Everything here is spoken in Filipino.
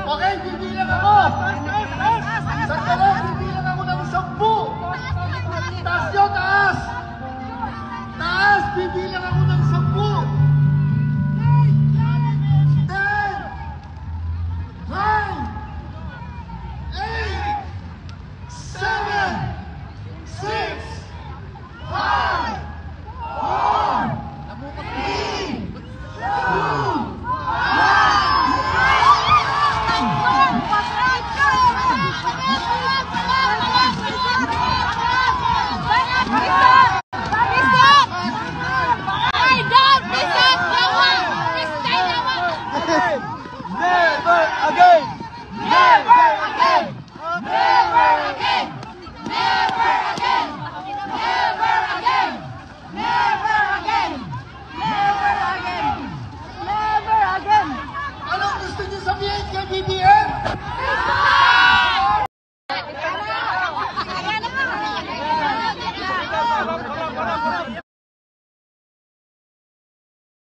Okay, bibilang ako. Sandali, bibilang ako ng 10. Taas nyo, taas. Taas, bibilang ako ng 10. 10, 9, 8, 7, 6, 5, 4, 3, 2, Never again! Never again! Never again! Never again! Never again! Never again! Never again! Never again! anong gusto niyo sabihin kay BBM? Ayan na!